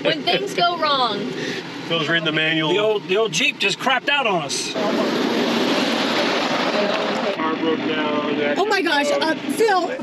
When things go wrong. Phil's reading the manual. The old Jeep just crapped out on us. Arm broke down. Oh my gosh, Phil.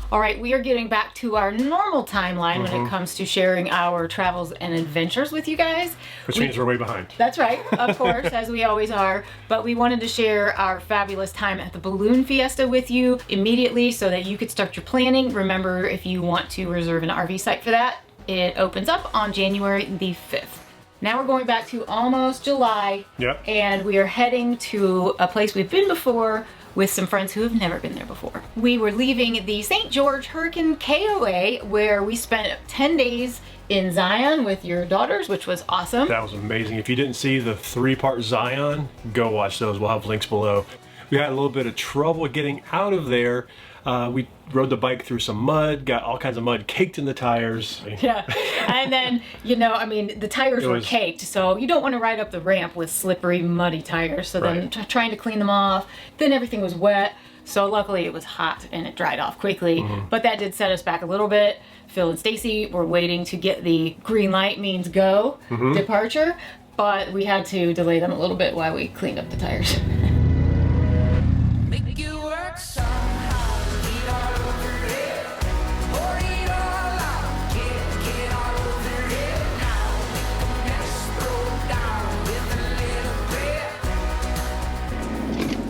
All right, we are getting back to our normal timeline when it comes to sharing our travels and adventures with you guys. Which means we're way behind. That's right, of course, as we always are. But we wanted to share our fabulous time at the Balloon Fiesta with you immediately so that you could start your planning. Remember, if you want to reserve an RV site for that, it opens up on January the 5th. Now we're going back to almost July. Yep. And we are heading to a place we've been before with some friends who have never been there before. We were leaving the St. George Hurricane KOA, where we spent 10 days in Zion with your daughters, which was awesome. That was amazing. If you didn't see the 3-part Zion, go watch those. We'll have links below. We had a little bit of trouble getting out of there. We rode the bike through some mud, got all kinds of mud caked in the tires. Yeah, and then, I mean, the tires were caked, so you don't want to ride up the ramp with slippery, muddy tires. So then trying to clean them off, then everything was wet. So luckily it was hot and it dried off quickly, but that did set us back a little bit. Phil and Stacy were waiting to get the green light means go departure, but we had to delay them a little bit while we cleaned up the tires.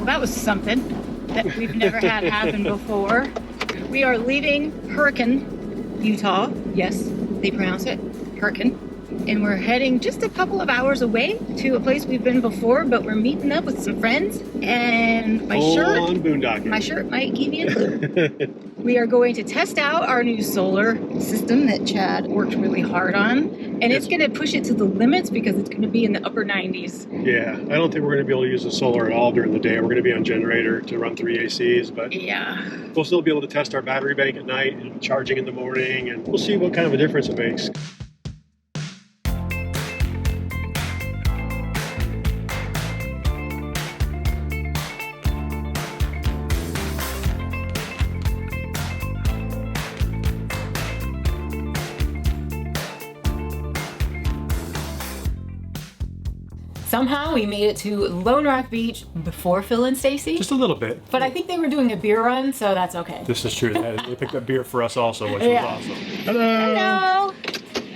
That was something that we've never had happen before. We are leaving Hurricane, Utah. Yes, they pronounce it Hurricane. And we're heading just a couple of hours away to a place we've been before, but we're meeting up with some friends. And my shirt might keep you in the loop. We are going to test out our new solar system that Chad worked really hard on. And it's going to push it to the limits because it's going to be in the upper 90s. Yeah, I don't think we're going to be able to use the solar at all during the day. We're going to be on generator to run 3 ACs, but yeah, we'll still be able to test our battery bank at night and charging in the morning, and we'll see what kind of a difference it makes. Somehow we made it to Lone Rock Beach before Phil and Stacy. Just a little bit. But I think they were doing a beer run, so that's okay. This is true. They picked up beer for us also, which was awesome. Hello! Hello!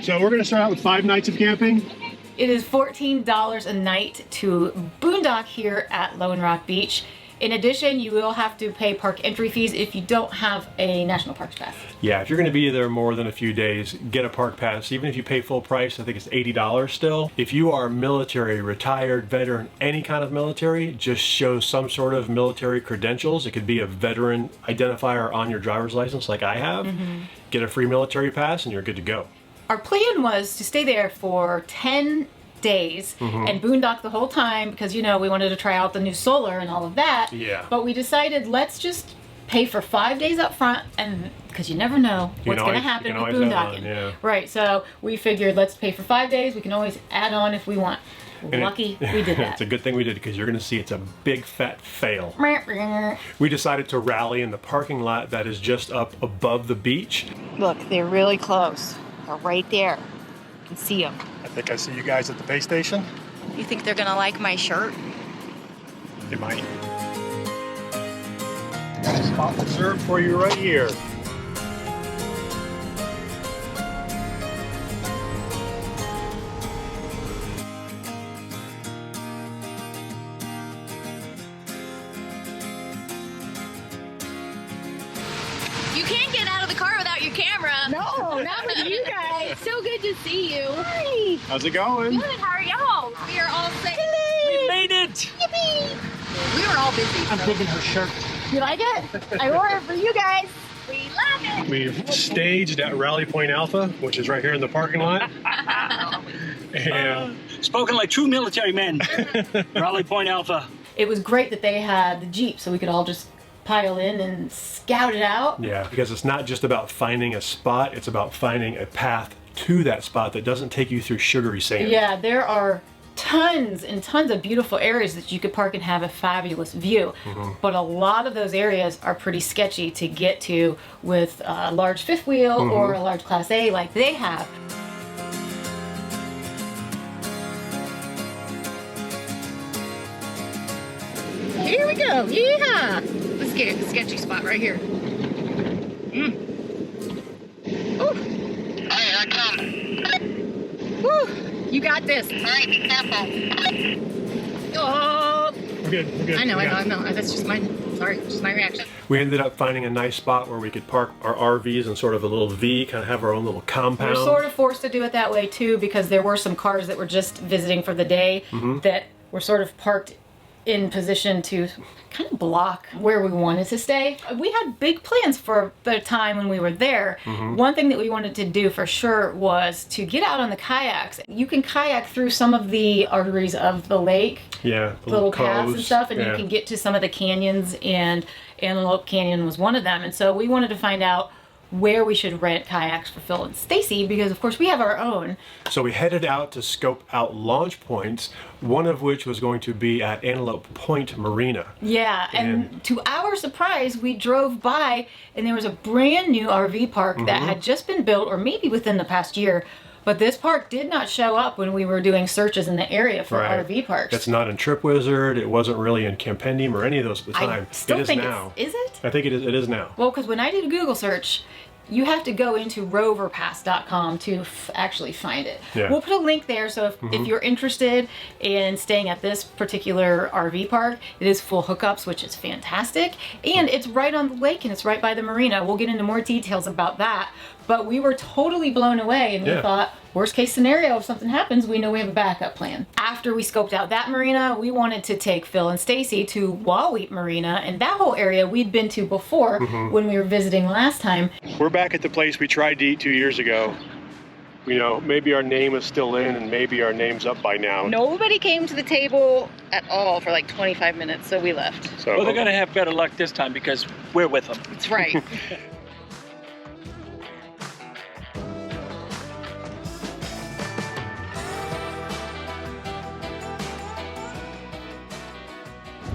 So we're going to start out with 5 nights of camping. It is $14 a night to boondock here at Lone Rock Beach. In addition, you will have to pay park entry fees if you don't have a National Parks Pass. Yeah, if you're going to be there more than a few days, get a park pass. Even if you pay full price, I think it's $80 still. If you are military, retired, veteran, any kind of military, just show some sort of military credentials. It could be a veteran identifier on your driver's license like I have. Get a free military pass and you're good to go. Our plan was to stay there for 10 days and boondock the whole time because, we wanted to try out the new solar and all of that. Yeah. But we decided let's just pay for 5 days up front, and because you never know what's going to happen with boondocking. Right, so we figured let's pay for 5 days. We can always add on if we want. Lucky we did that. It's a good thing we did because you're going to see it's a big fat fail. We decided to rally in the parking lot that is just up above the beach. Look, they're really close. They're right there. You can see them. I think I see you guys at the pay station. You think they're gonna like my shirt? They might. Got a spot reserved for you right here. You can't get out of the car without your camera. No, not with you guys. So good to see you. Hi. How's it going? Good, how are y'all? We are all safe. We made it! Yippee! We were all busy. I'm digging her shirt. You like it? I ordered for you guys. We love it. We've staged at Rally Point Alpha, which is right here in the parking lot. And Spoken like true military men. Raleigh Point Alpha. It was great that they had the Jeep so we could all just pile in and scout it out. yeah, because it's not just about finding a spot, it's about finding a path to that spot that doesn't take you through sugary sand. Yeah, there are tons and tons of beautiful areas that you could park and have a fabulous view. But a lot of those areas are pretty sketchy to get to with a large fifth wheel or a large Class A like they have. Here we go. Yeah. Let's get a sketchy spot right here. Oh. Hey, I come. Woo. You got this. All right, be careful. Oh. We're good, we're good. I know. We got it. That's just my, sorry, just my reaction. We ended up finding a nice spot where we could park our RVs in sort of a little V, kind of have our own little We compound. were sort of forced to do it that way too because there were some cars that were just visiting for the day that were sort of parked in position to kind of block where we wanted to stay. We had big plans for the time when we were there. One thing that we wanted to do for sure was to get out on the kayaks. You can kayak through some of the arteries of the lake, Yeah, the little paths and coves. stuff, and Yeah. you can get to some of the canyons, and Antelope Canyon was one of them. And so we wanted to find out where we should rent kayaks for Phil and Stacy because of course we have our own. So we headed out to scope out launch points, one of which was going to be at Antelope Point Marina. Yeah, and to our surprise, we drove by and there was a brand new RV park that had just been built, or maybe within the past year, but this park did not show up when we were doing searches in the area for Right. RV parks. It's not in TripWizard, it wasn't really in Campendium or any of those at the time. I still it is think now. is it? I think it is now. Well, because when I did a Google search, you have to go into roverpass.com to actually find it. Yeah. We'll put a link there, so if you're interested in staying at this particular RV park, it is full hookups, which is fantastic, and it's right on the lake and it's right by the marina. We'll get into more details about that, but we were totally blown away, and we Yeah. thought, worst case scenario, if something happens, we know we have a backup plan. After we scoped out that marina, we wanted to take Phil and Stacy to Wahweap Marina, and that whole area we'd been to before when we were visiting last time. We're back at the place we tried to eat 2 years ago. You know, maybe our name is still in and maybe our name's up by now. Nobody came to the table at all for like 25 minutes, so we left. So Well, they're gonna have better luck this time because we're with them. That's right.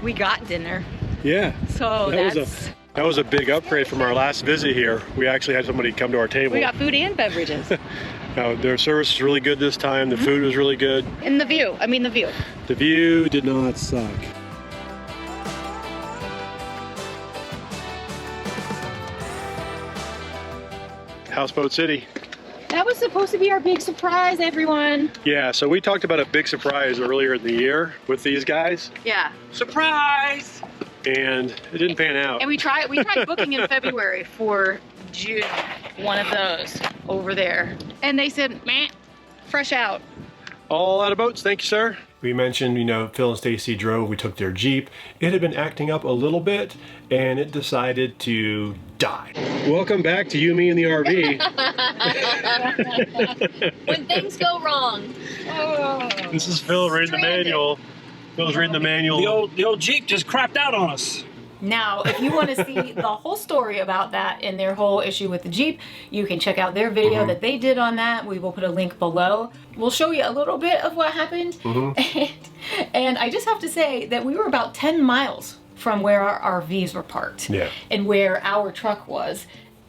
We got dinner, yeah. so That was a big upgrade from our last visit here. We actually had somebody come to our table. we got food and beverages. Now, their service was really good this time. The food was really good. And the view. The view did not suck. Houseboat City. That was supposed to be our big surprise, everyone. Yeah, so we talked about a big surprise earlier in the year with these guys, Yeah. Surprise! and it didn't pan out. And we tried booking in February for June, one of those over there. And they said, meh, fresh out. All out of boats, thank you, sir. We mentioned, you know, Phil and Stacy drove, we took their Jeep. It had been acting up a little bit, and it decided to die. Welcome back to You, Me, and the RV. When things go wrong. This is Phil reading the manual. Phil's reading the manual. The old Jeep just crapped out on us. Now, if you want to see the whole story about that and their whole issue with the Jeep, you can check out their video that they did on that. We will put a link below. We'll show you a little bit of what happened. And I just have to say that we were about 10 miles from where our RVs were parked and where our truck was.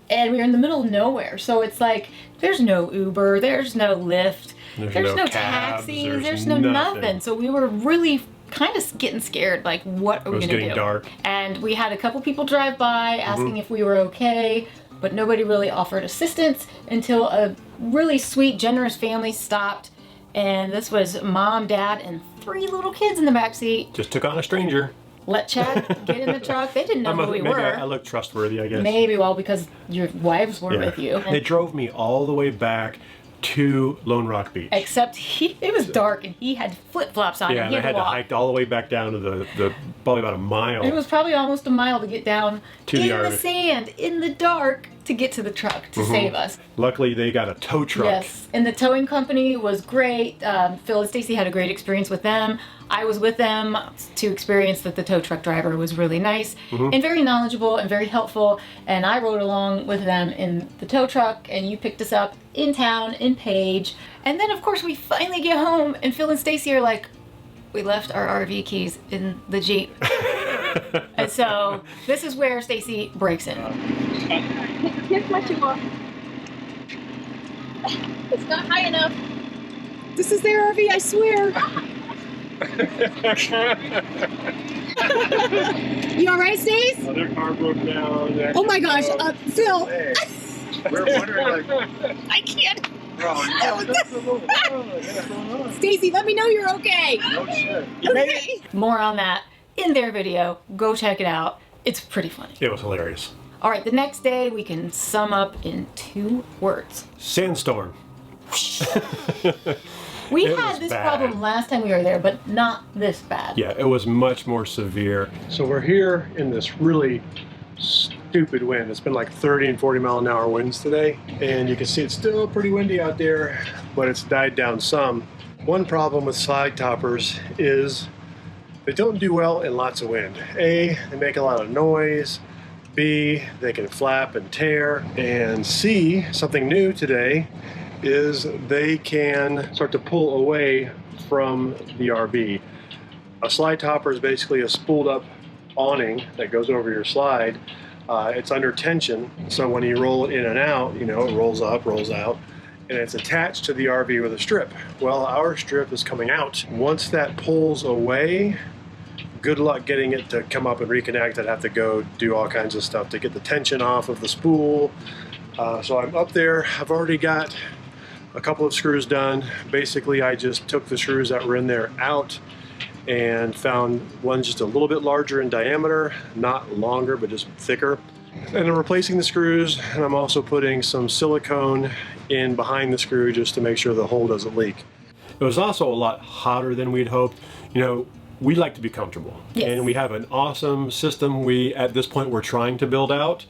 And we were in the middle of nowhere. So it's like, there's no Uber, there's no Lyft, there's no cabs, taxis, there's no nothing. So we were really kind of getting scared, like, what are we gonna do? It was getting dark. And we had a couple people drive by asking if we were okay, but nobody really offered assistance until a really sweet, generous family stopped. And this was mom, dad, and 3 little kids in the back seat. Just took on a stranger. Let Chad get in the truck. They didn't know who we maybe were. I look trustworthy, I guess. Maybe, well, because your wives were with you. They drove me all the way back to Lone Rock Beach. Except it was dark and he had flip-flops on and Yeah, he and I had had to to walk. hike all the way back down to the probably about a mile. It was probably almost a mile to get down To in the the RV. sand, in the dark, to get to the truck to save us. Luckily, they got a tow truck. Yes, and the towing company was great. Phil and Stacy had a great experience with them. I was with them to experience that the tow truck driver was really nice and very knowledgeable and very helpful. And I rode along with them in the tow truck, and you picked us up in town, in Page. And then, of course, we finally get home, and Phil and Stacy are like, we left our RV keys in the Jeep. And so this is where Stacy breaks in. Here's what you want. It's not high enough. This is their RV, I swear. You all right, Stace? Their car broke down. Oh my gosh, Phil. We're wondering, like, I can't. oh, Stacy, let me know you're okay. shit. Okay. More on that in their video. Go check it out. It's pretty funny. It was hilarious. All right, the next day we can sum up in 2 words. Sandstorm. We It had was this bad. problem last time we were there, but not this bad. Yeah, it was much more severe. So we're here in this really stupid wind. It's been like 30 and 40 mile an hour winds today. And you can see it's still pretty windy out there, but it's died down some. One problem with slide toppers is they don't do well in lots of wind. A, they make a lot of noise. B, they can flap and tear. And C, something new today, is they can start to pull away from the RV. A slide topper is basically a spooled up awning that goes over your slide. It's under tension, so when you roll it in and out, you know, it rolls up, rolls out, and it's attached to the RV with a strip. Well, our strip is coming out. Once that pulls away, good luck getting it to come up and reconnect. I'd have to go do all kinds of stuff to get the tension off of the spool. So I'm up there. I've already got a couple of screws done. Basically, I just took the screws that were in there out and found one just a little bit larger in diameter, not longer, but just thicker. And I'm replacing the screws, and I'm also putting some silicone in behind the screw just to make sure the hole doesn't leak. It was also a lot hotter than we'd hoped. You know, we like to be comfortable. Yes. And we have an awesome system we, at this point, we're trying to build out.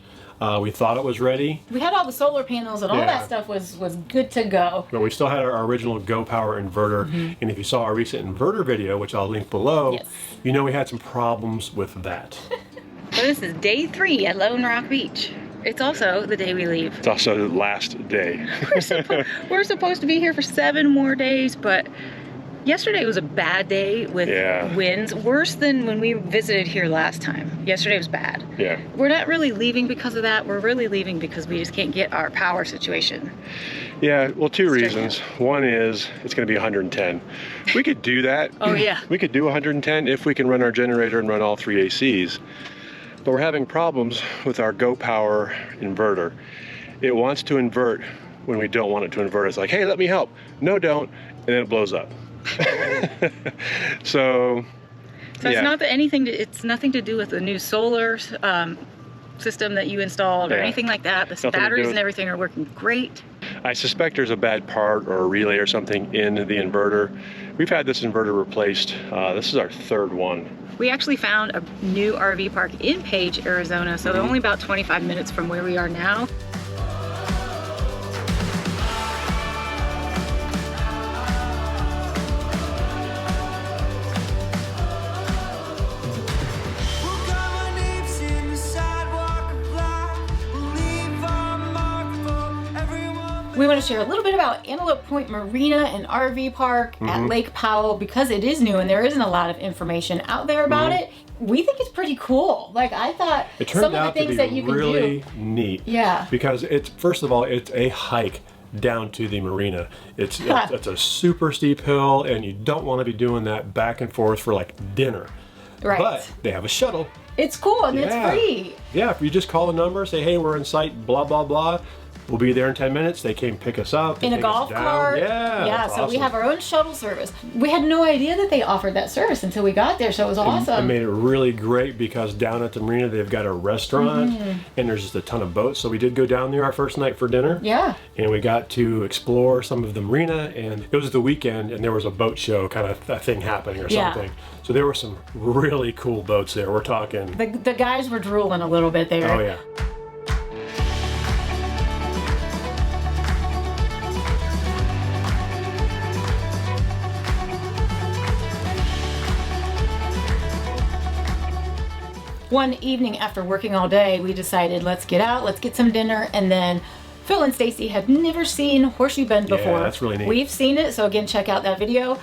We thought it was ready, We had all the solar panels and all Yeah. that stuff was good to go. but we still had our original Go Power inverter. And if you saw our recent inverter video, which I'll link below, Yes. you know we had some problems with that. So this is day 3 at Lone Rock Beach. It's also the day we leave. It's also the last day. We're supposed to be here for 7 more days, but yesterday was a bad day with Yeah. winds, worse than when we visited here last time. Yesterday was bad. Yeah. We're not really leaving because of that. We're really leaving because we just can't get our power situation. Yeah, well, 2 Straight reasons. One is it's going to be 110. We could do that. Oh, yeah. We could do 110 if we can run our generator and run all 3 ACs. But we're having problems with our Go Power inverter. It wants to invert when we don't want it to invert. It's like, hey, let me help. No, don't. And then it blows up. So So yeah. it's not that it's nothing to do with the new solar system that you installed or Yeah. anything like that. The Nothing to do batteries with- and everything are working great. I suspect there's a bad part or a relay or something in the inverter. We've had this inverter replaced. This is our 3rd one. We actually found a new RV park in Page, Arizona, so they're only about 25 minutes from where we are now. We want to share a little bit about Antelope Point Marina and RV Park at Lake Powell because it is new and there isn't a lot of information out there about it. We think it's pretty cool. Like I thought It turned some of the out to things be that you can really do. neat. Yeah. Because it's, first of all, it's a hike down to the marina. It's a super steep hill, and you don't want to be doing that back and forth for like dinner. Right. But they have a shuttle. It's cool and Yeah. it's free. Yeah, if you just call the number, say, hey, we're in sight, blah, blah, blah, we'll be there in 10 minutes. They came pick us up. In a take us golf down. cart. Yeah. Yeah, that's so we awesome. have our own shuttle service. We had no idea that they offered that service until we got there, so it was It awesome. made it really great because down at the marina they've got a restaurant and there's just a ton of boats. So we did go down there our first night for dinner. Yeah. And we got to explore some of the marina, and it was the weekend and there was a boat show kind of a thing happening or Yeah. something. So there were some really cool boats there. We're talking. The guys were drooling a little bit there. Oh yeah. One evening after working all day, we decided, let's get out, let's get some dinner, and then Phil and Stacy had never seen Horseshoe Bend before. Yeah, that's really neat. We've seen it, so again, check out that video.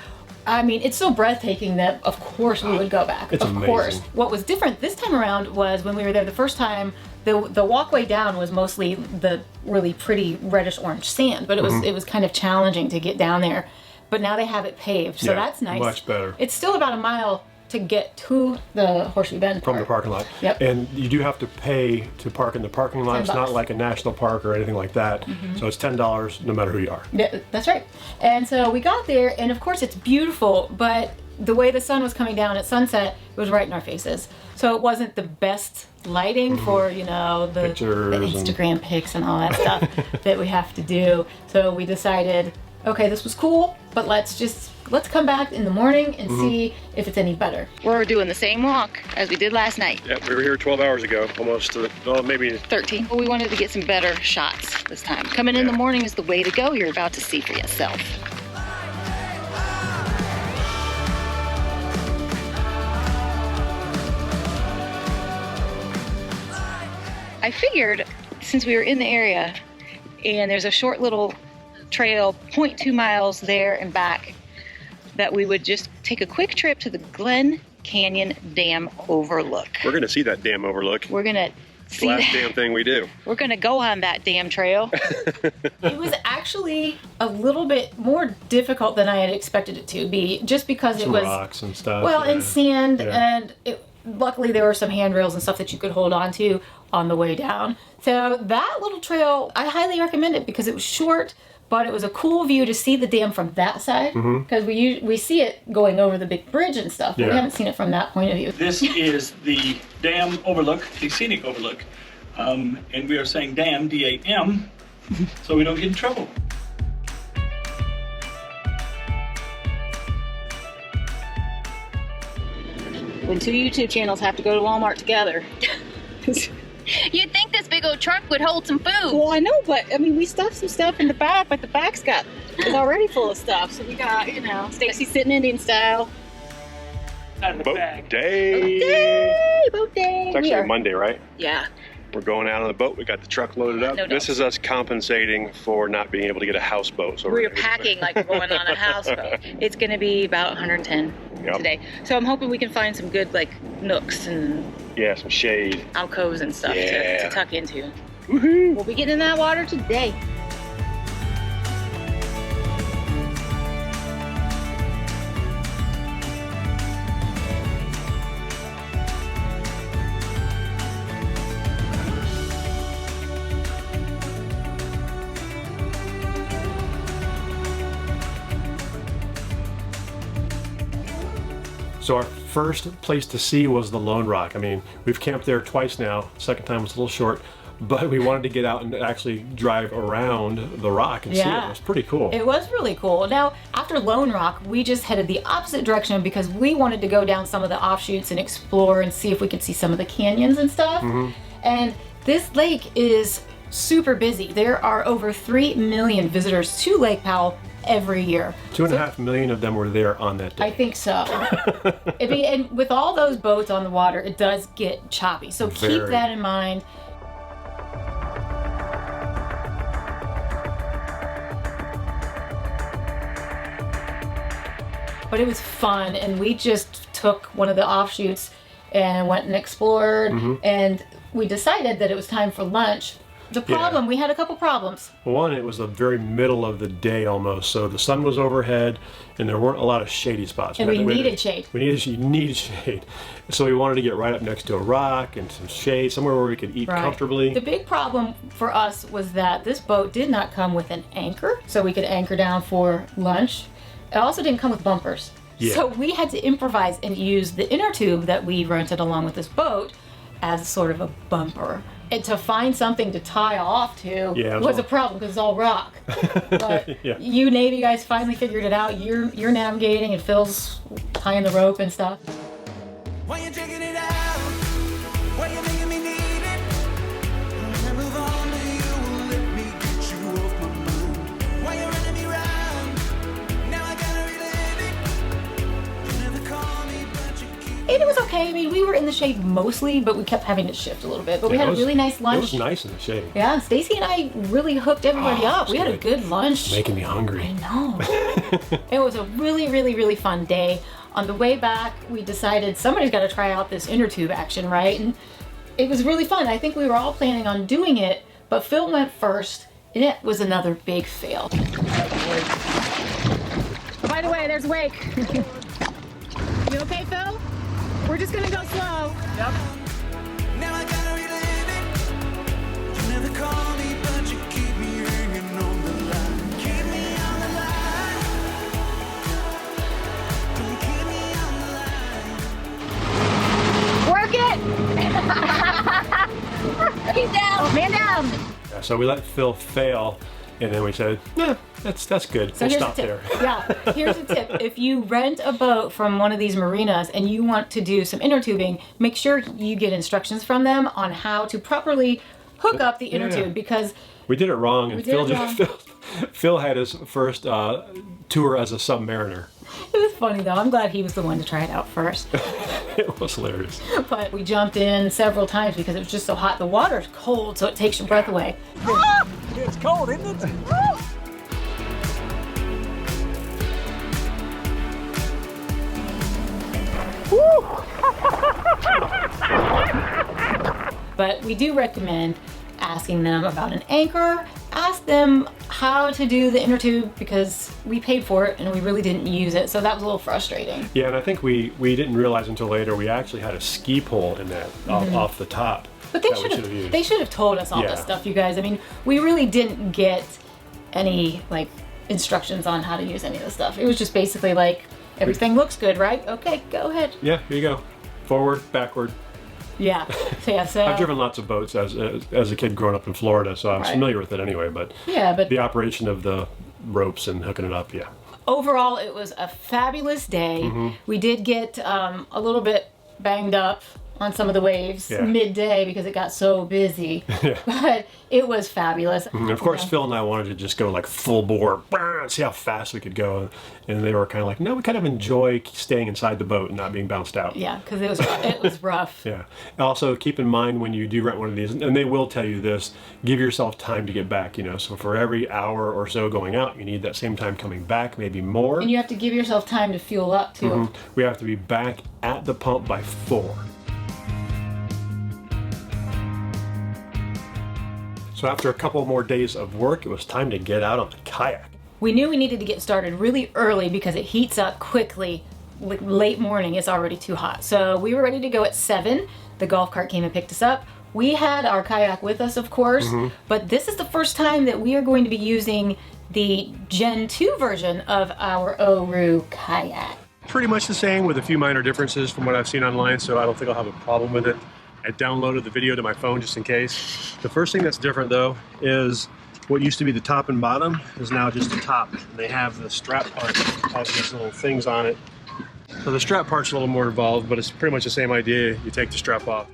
I mean, it's so breathtaking that, of course, we would go back. It's of amazing. course. What was different this time around was when we were there the first time, the walkway down was mostly the really pretty reddish orange sand, but it was kind of challenging to get down there. But now they have it paved, so Yeah, that's nice. much better. It's still about a mile to get to the Horseshoe Bend From the part. parking lot. Yep. And you do have to pay to park in the parking lot. It's not $10. like a national park or anything like that. So it's $10 no matter who you are. Yeah, that's right. And so we got there, and of course it's beautiful, but the way the sun was coming down at sunset, it was right in our faces. So it wasn't the best lighting for, you know, the Pictures and- Instagram pics and all that stuff that we have to do. So we decided, okay, this was cool, but let's come back in the morning and see if it's any better. We're doing the same walk as we did last night. Yeah, we were here 12 hours ago, almost. Well, maybe 13. But we wanted to get some better shots this time. Coming in the morning is the way to go. You're about to see for yourself. I figured since we were in the area and there's a short little trail, 0.2 miles there and back, that we would just take a quick trip to the Glen Canyon Dam Overlook. we're going to see that dam overlook. We're gonna see Last that. damn thing we do. We're gonna go on that damn trail. It was actually a little bit more difficult than I had expected it to be, just because Some it was rocks and stuff. well, yeah. and sand, Yeah. and luckily there were some handrails and stuff that you could hold on to on the way down. So that little trail, I highly recommend it because it was short, but it was a cool view to see the dam from that side, because we see it going over the big bridge and stuff, but we Yeah. haven't seen it from that point of view. This is the dam overlook, the scenic overlook. And we are saying dam, D-A-M, so we don't get in trouble. When two YouTube channels have to go to Walmart together. You'd think this big old trunk would hold some food. Well, I know, but I mean, we stuffed some stuff in the back, but the back's is already full of stuff. So we got, you know, Stacy sitting Indian style. Out of the Boat bag. day. Day, boat day. It's actually a Monday, right? Yeah. We're going out on the boat. We got the truck loaded up. No This doubt. is us compensating for not being able to get a houseboat. So We're gonna- packing like we're going on a houseboat. It's going to be about 110 Yep. today. So I'm hoping we can find some good like nooks and Yeah, some shade. alcoves and stuff Yeah. to tuck into. Woohoo! We'll be getting in that water today. So our first place to see was the Lone Rock. I mean, we've camped there twice now. Second time was a little short, but we wanted to get out and actually drive around the rock and see it. Yeah. It was pretty cool. It was really cool. Now, after Lone Rock, we just headed the opposite direction because we wanted to go down some of the offshoots and explore and see if we could see some of the canyons and stuff. And this lake is super busy. There are over 3 million visitors to Lake Powell every year. 2.5 million of them were there on that I day. think so. And with all those boats on the water, it does get choppy. So keep Very. that in mind. But it was fun, and we just took one of the offshoots and went and explored, and we decided that it was time for lunch. The problem, we had a couple problems. One, it was the very middle of the day almost, so the sun was overhead, and there weren't a lot of shady spots. And we needed shade. We needed shade. So we wanted to get right up next to a rock and some shade, somewhere where we could eat comfortably. The big problem for us was that this boat did not come with an anchor, so we could anchor down for lunch. It also didn't come with bumpers. Yeah. So we had to improvise and use the inner tube that we rented along with this boat as sort of a bumper. And to find something to tie off to was a problem because it's all rock. But you Navy guys finally figured it out. You're navigating and Phil's tying the rope and stuff. Why you taking it out? Why you making me need it? When I move on to you, let me get you off my mind. Why you running me round? Now I gotta relive it. You never call me, but you keep. And it was okay. I mean, we were in the shade mostly, but we kept having to shift a little bit. But we had a really nice lunch. It was nice in the shade. Yeah, Stacy and I really hooked everybody up. We had a good lunch. Making me hungry. I know. It was a really, really, really fun day. On the way back, we decided somebody's got to try out this inner tube action, right? And it was really fun. I think we were all planning on doing it, but Phil went first, and it was another big fail. Oh, by the way, there's Wake. You okay, Phil? We're just gonna go slow. Yep. Now I gotta relive it. You never call me, but you keep me hanging on the line. Keep me on the line. Don't keep me on the line. Work it! He's down! Man down! Yeah, so we let Phil fail, and then we said, yeah, that's good. So we'll here's stop a tip. there. Yeah, here's a tip. If you rent a boat from one of these marinas and you want to do some inner tubing, make sure you get instructions from them on how to properly hook up the inner tube, because we did it wrong, and Phil had his first tour as a submariner. it was funny though. I'm glad he was the one to try it out first. It was hilarious. But we jumped in several times because it was just so hot. The water's cold, so it takes your breath away. It's cold, isn't it? But we do recommend asking them about an anchor. Ask them how to do the inner tube because we paid for it and we really didn't use it, so that was a little frustrating. Yeah, and I think we didn't realize until later we actually had a ski pole in that off the top. But they should have told us all this stuff, you guys. I mean, we really didn't get any like instructions on how to use any of this stuff. It was just basically like, everything looks good, right? Okay, go ahead. Yeah, here you go. Forward, backward. Yeah. So I've driven lots of boats as a kid growing up in Florida, so I'm familiar with it anyway. But the operation of the ropes and hooking it up, overall, it was a fabulous day. We did get a little bit banged up on some of the waves midday because it got so busy. But it was fabulous. And of course, Phil and I wanted to just go like full bore, see how fast we could go. And they were kind of like, no, we kind of enjoy staying inside the boat and not being bounced out. Yeah, because it was rough. Yeah. Also, keep in mind when you do rent one of these, and they will tell you this, give yourself time to get back, So for every hour or so going out, you need that same time coming back, maybe more. And you have to give yourself time to fuel up, too. We have to be back at the pump by 4. So after a couple more days of work, it was time to get out on the kayak. We knew we needed to get started really early because it heats up quickly. Like late morning, it's already too hot. So we were ready to go at 7. The golf cart came and picked us up. We had our kayak with us, of course, but this is the first time that we are going to be using the Gen 2 version of our Oru kayak. Pretty much the same with a few minor differences from what I've seen online, so I don't think I'll have a problem with it. I downloaded the video to my phone just in case. The first thing that's different though is what used to be the top and bottom is now just the top. And they have the strap part that has these little things on it. So the strap part's a little more involved, but it's pretty much the same idea. You take the strap off.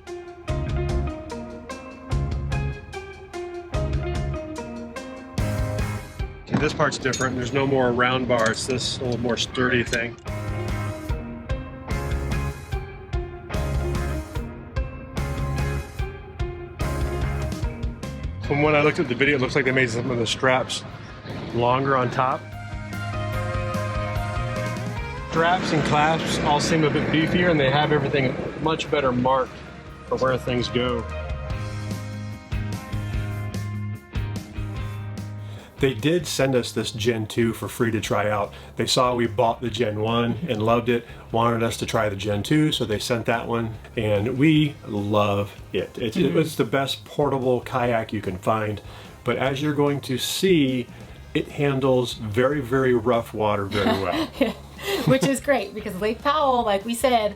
Okay, this part's different. There's no more round bar. It's this little more sturdy thing. From when I looked at the video, it looks like they made some of the straps longer on top. Straps and clasps all seem a bit beefier, and they have everything much better marked for where things go. They did send us this Gen 2 for free to try out. They saw we bought the Gen 1 and loved it, wanted us to try the Gen 2, so they sent that one, and we love it. It's the best portable kayak you can find, but as you're going to see, it handles very, very rough water very well. Which is great because Lake Powell, like we said,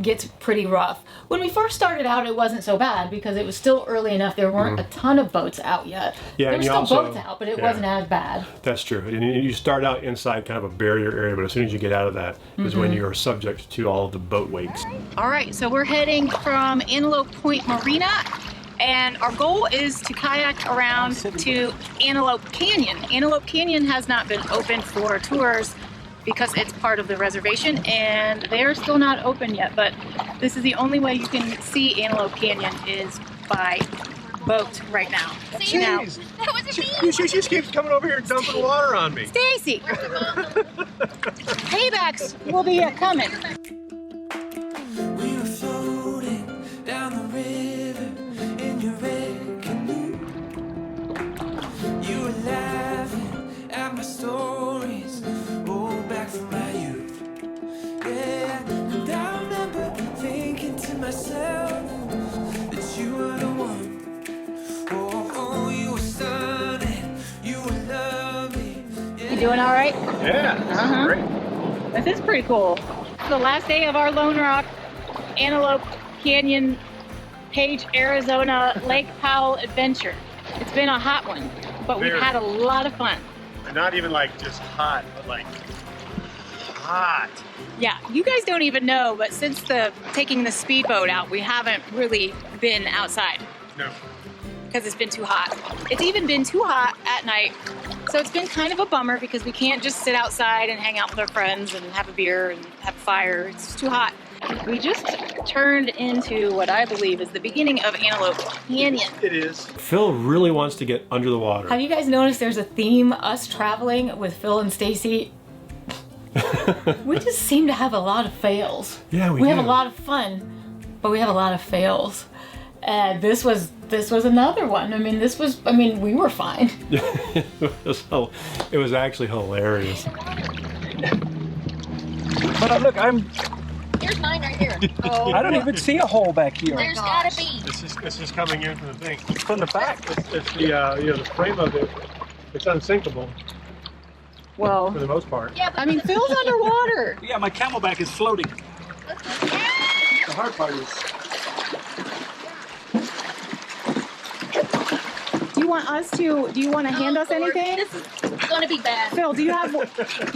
gets pretty rough. When we first started out, it wasn't so bad because it was still early enough. There weren't a ton of boats out yet. Yeah, there were and still boats out, but it wasn't as bad. That's true. And you start out inside kind of a barrier area, but as soon as you get out of that is when you are subject to all of the boat wakes. All right, so we're heading from Antelope Point Marina, and our goal is to kayak around to Antelope Canyon. Antelope Canyon has not been open for tours because it's part of the reservation, and they're still not open yet, but this is the only way you can see Antelope Canyon is by boat right now. Now, That wasn't me. She just keeps coming over here and dumping water on me. Stacy, paybacks will be coming. We were floating down the river in your red canoe. You were laughing at my stories, oh, back from my youth. Yeah, and I remember thinking to myself that you were the one. Oh, you were stunning, you were lovely. You doing all right? Yeah, great. This is pretty cool. The last day of our Lone Rock, Antelope Canyon, Page, Arizona, Lake Powell adventure. It's been a hot one, but we've had a lot of fun. And not even like just hot, but like hot. Yeah, you guys don't even know, but since taking the speedboat out, we haven't really been outside No. because it's been too hot. It's even been too hot at night, so it's been kind of a bummer because we can't just sit outside and hang out with our friends and have a beer and have a fire. It's too hot. We just turned into what I believe is the beginning of Antelope Canyon. It is. Phil really wants to get under the water. Have you guys noticed there's a theme, us traveling with Phil and Stacy? We just seem to have a lot of fails. Yeah, we have do. a lot of fun, but we have a lot of fails. And this was another one. I mean, we were fine. It was actually hilarious. But look, Here's mine right here. I don't even see a hole back here. There's gotta be. It's just coming in from the thing. From the back. It's the frame of it. It's unsinkable Well, for the most part. Yeah, but I mean, Phil's underwater. Yeah, my camelback is floating. The hard part is. Do you want to hand us anything? This is gonna be bad. Phil, you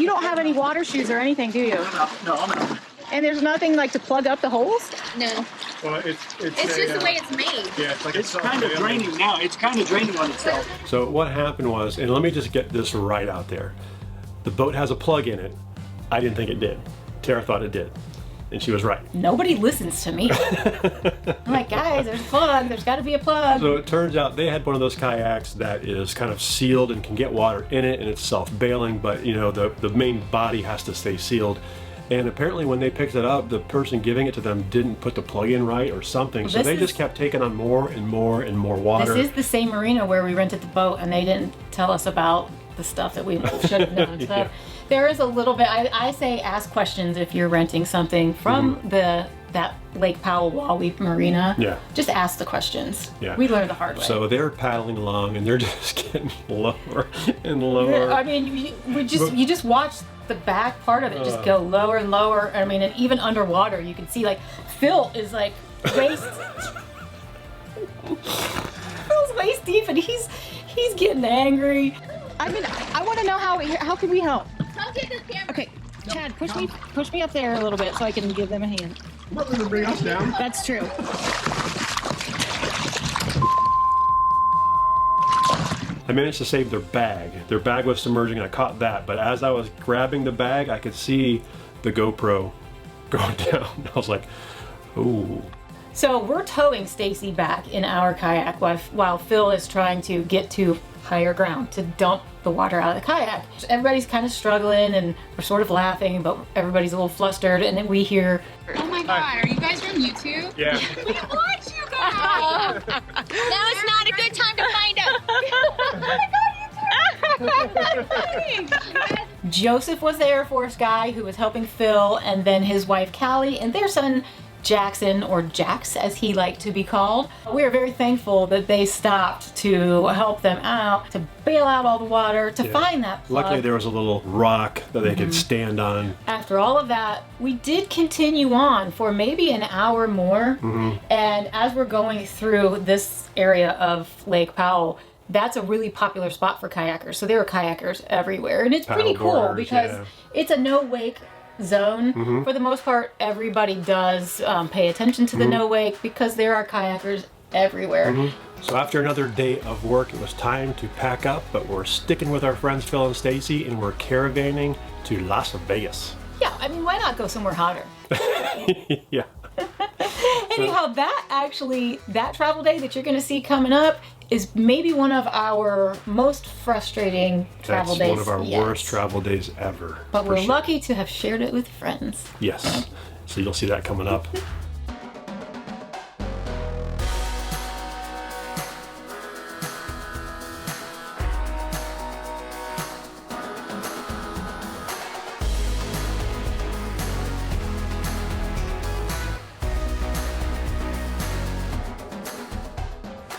don't have any water shoes or anything, do you? No, I'm out. And there's nothing like to plug up the holes? No. Well, it's It's just the way it's made. Yeah, it's like It's kind of draining now. It's kind of draining on itself. So what happened was, and let me just get this right out there. The boat has a plug in it. I didn't think it did. Tara thought it did. And she was right. Nobody listens to me. I'm like, guys, there's a plug. There's got to be a plug. So it turns out they had one of those kayaks that is kind of sealed and can get water in it, and it's self-bailing, but you know, the main body has to stay sealed. And apparently when they picked it up, the person giving it to them didn't put the plug in right or something. So they just kept taking on more and more and more water. This is the same marina where we rented the boat, and they didn't tell us about the stuff that we should have known. So Yeah. there is a little bit. I say ask questions if you're renting something from that Lake Powell Wally Marina. Yeah. Just ask the questions. Yeah. We learned the hard way. So they're paddling along and they're just getting lower and lower. I mean, you just watch the back part of it just go lower and lower. I mean, and even underwater, you can see like Phil is like waist. Phil's waist deep, and he's getting angry. I mean, I want to know how can we help? Come take this camera. Okay, Chad, push me up there a little bit so I can give them a hand. We're going to bring us down. That's true. I managed to save their bag. Their bag was submerging and I caught that, but as I was grabbing the bag, I could see the GoPro going down. I was like, ooh. So we're towing Stacy back in our kayak while Phil is trying to get to higher ground to dump the water out of the kayak. Everybody's kind of struggling and we're sort of laughing, but everybody's a little flustered, and then we hear, Oh my god, are you guys from YouTube? Yeah. We watch you guys! Now it's not a good time to find out. Oh my god, Joseph was the Air Force guy who was helping Phil, and then his wife Callie and their son Jackson, or Jax as he liked to be called. We are very thankful that they stopped to help them out, to bail out all the water, to find that plug. Luckily there was a little rock that they could stand on. After all of that, we did continue on for maybe an hour more. And as we're going through this area of Lake Powell, that's a really popular spot for kayakers. So there are kayakers everywhere. And it's pretty cool Paddleboarders, because it's a no-wake zone. For the most part, everybody does pay attention to the no-wake because there are kayakers everywhere. So after another day of work, it was time to pack up, but we're sticking with our friends Phil and Stacy, and we're caravanning to Las Vegas. Yeah, I mean, why not go somewhere hotter? Yeah. Anyhow, that travel day that you're going to see coming up is maybe one of our most frustrating travel days. That's one of our worst travel days ever. But we're lucky to have shared it with friends. Yes. So you'll see that coming up.